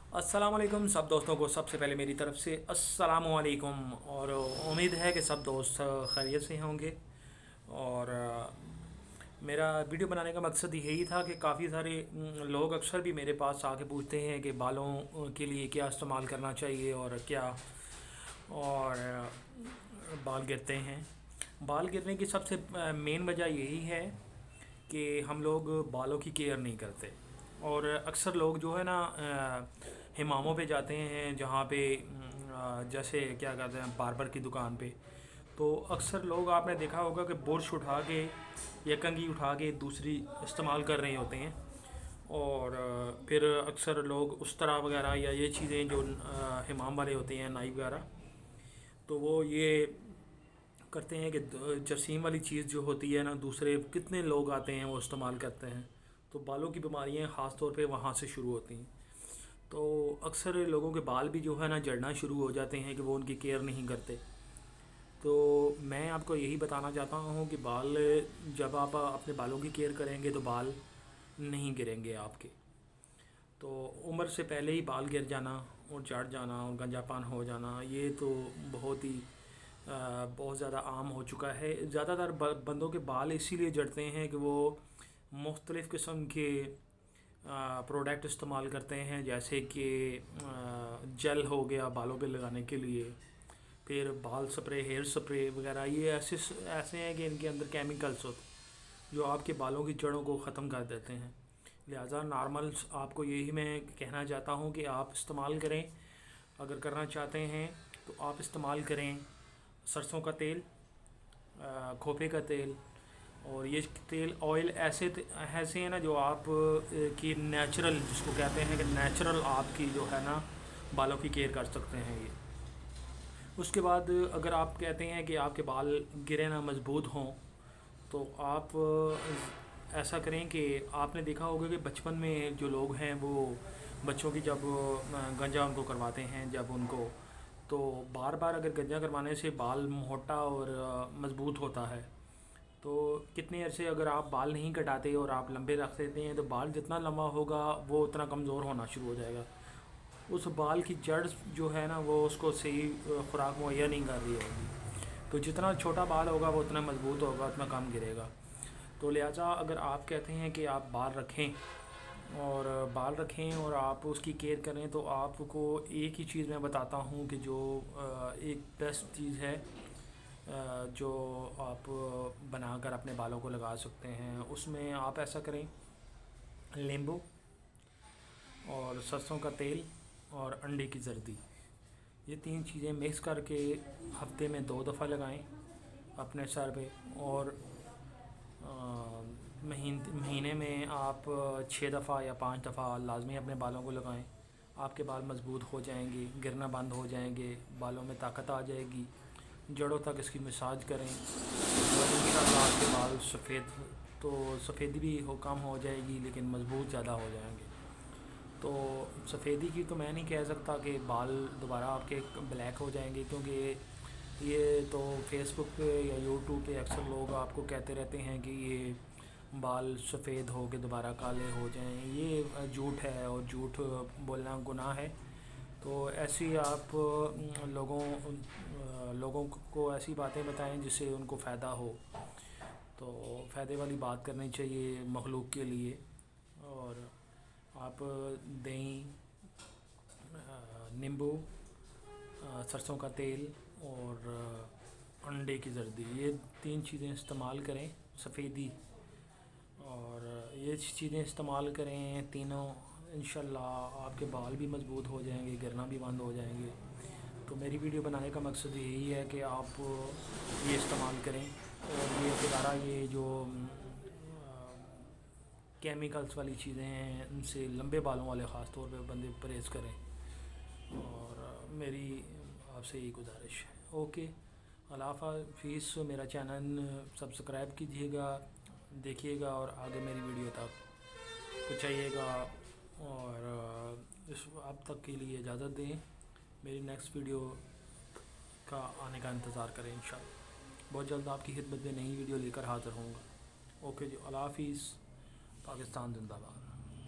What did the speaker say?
अस्सलाम वालेकुम सब दोस्तों को सबसे पहले मेरी तरफ से अस्सलाम वालेकुम। और उम्मीद है कि सब दोस्त खैरियत से होंगे। और मेरा वीडियो बनाने का मकसद यही था कि काफ़ी सारे लोग अक्सर भी मेरे पास आके पूछते हैं कि बालों के लिए क्या इस्तेमाल करना चाहिए और क्या। और बाल गिरते हैं। बाल गिरने की सबसे मेन वजह यही है कि हम लोग बालों की केयर नहीं करते। और अक्सर लोग जो है ना हिमामों पे जाते हैं जहाँ पे जैसे क्या कहते हैं बार्बर की दुकान पे। तो अक्सर लोग आपने देखा होगा कि बुरश उठा के या कंघी उठा के दूसरी इस्तेमाल कर रहे होते हैं। और फिर अक्सर लोग उस तरह वगैरह या ये चीज़ें जो हिमाम वाले होते हैं नाई वगैरह, तो वो ये करते हैं कि जरासीम वाली चीज़ जो होती है ना, दूसरे कितने लोग आते हैं वो इस्तेमाल करते हैं। तो बालों की बीमारियां ख़ास तौर पे वहाँ से शुरू होती हैं। तो अक्सर लोगों के बाल भी जो है ना झड़ना शुरू हो जाते हैं कि वो उनकी केयर नहीं करते। तो मैं आपको यही बताना चाहता हूँ कि बाल, जब आप अपने बालों की केयर करेंगे तो बाल नहीं गिरेंगे आपके। तो उम्र से पहले ही बाल गिर जाना और झड़ जाना और गंजापन हो जाना, ये तो बहुत ही बहुत ज़्यादा आम हो चुका है। ज़्यादातर बंदों के बाल इसीलिए झड़ते हैं कि वो मुख्तलिफ़ किस्म के प्रोडक्ट इस्तेमाल करते हैं, जैसे कि जेल हो गया बालों पे लगाने के लिए, फिर बाल स्प्रे, हेयर स्प्रे वगैरह। ये ऐसे ऐसे हैं कि इनके अंदर केमिकल्स होते हैं जो आपके बालों की जड़ों को ख़त्म कर देते हैं। लिहाजा नॉर्मल आपको यही मैं कहना चाहता हूँ कि आप इस्तेमाल करें। अगर करना चाहते हैं तो आप इस्तेमाल करें सरसों का तेल, खोपे का तेल। और ये तेल ऑयल ऐसे हैं ना जो आप की नेचुरल, जिसको कहते हैं कि नेचुरल आपकी जो है ना बालों की केयर कर सकते हैं ये। उसके बाद अगर आप कहते हैं कि आपके बाल गिरे ना मज़बूत हों, तो आप ऐसा करें कि आपने देखा होगा कि बचपन में जो लोग हैं वो बच्चों की जब गंजा उनको करवाते हैं जब उनको, तो बार बार अगर गंजा करवाने से बाल मोटा और मज़बूत होता है। तो कितने अरसे अगर आप बाल नहीं कटाते और आप लंबे रख देते हैं तो बाल जितना लंबा होगा वो उतना कमज़ोर होना शुरू हो जाएगा। उस बाल की जड़ जो है ना वो उसको सही खुराक मुहैया नहीं कर रही होगी। तो जितना छोटा बाल होगा वो उतना मज़बूत होगा, उतना कम गिरेगा। तो लिहाजा अगर आप कहते हैं कि आप बाल रखें और आप उसकी केयर करें, तो आपको एक ही चीज़ मैं बताता हूँ कि जो एक बेस्ट चीज़ है जो आप बनाकर अपने बालों को लगा सकते हैं। उसमें आप ऐसा करें, नींबू और सरसों का तेल और अंडे की जर्दी, ये तीन चीज़ें मिक्स करके हफ्ते में 2 दफ़ा लगाएं अपने सर पे। और महीने में आप 6 दफ़ा या 5 दफ़ा लाजमी अपने बालों को लगाएं। आपके बाल मज़बूत हो जाएंगे, गिरना बंद हो जाएंगे, बालों में ताकत आ जाएगी। जड़ों तक इसकी मसाज करें और इंशाल्लाह आपके बाल सफ़ेद, तो सफ़ेदी भी कम हो जाएगी लेकिन मज़बूत ज़्यादा हो जाएंगे। तो सफ़ेदी की तो मैं नहीं कह सकता कि बाल दोबारा आपके ब्लैक हो जाएंगे, क्योंकि ये तो फेसबुक पे या यूट्यूब पे अक्सर लोग आपको कहते रहते हैं कि ये बाल सफ़ेद हो के दोबारा काले हो जाएं। ये झूठ है और झूठ बोलना गुनाह है। तो ऐसी आप लोगों को ऐसी बातें बताएं जिससे उनको फ़ायदा हो। तो फ़ायदे वाली बात करनी चाहिए मखलूक के लिए। और आप दही, नींबू, सरसों का तेल और अंडे की जर्दी, ये तीन चीज़ें इस्तेमाल करें। सफ़ेदी और ये चीज़ें इस्तेमाल करें तीनों, इंशाल्लाह आपके बाल भी मज़बूत हो जाएंगे, गिरना भी बंद हो जाएंगे। तो मेरी वीडियो बनाने का मकसद यही है कि आप ये इस्तेमाल करें। और ये दोबारा ये जो केमिकल्स वाली चीज़ें हैं उनसे लंबे बालों वाले ख़ास तौर पे बंदे परहेज़ करें। और मेरी आपसे यही गुजारिश है। ओके, अल्लाह हाफ़िज़। मेरा चैनल सब्सक्राइब कीजिएगा, देखिएगा और आगे मेरी वीडियो तक पहुँचाइएगा। और इस अब तक के लिए इजाज़त दें। मेरी नेक्स्ट वीडियो का आने का इंतज़ार करें। इंशाअल्लाह बहुत जल्द आपकी खिदमत में नई वीडियो लेकर हाज़िर होऊंगा। ओके जी, अल्लाह हाफ़िज़। पाकिस्तान जिंदाबाद।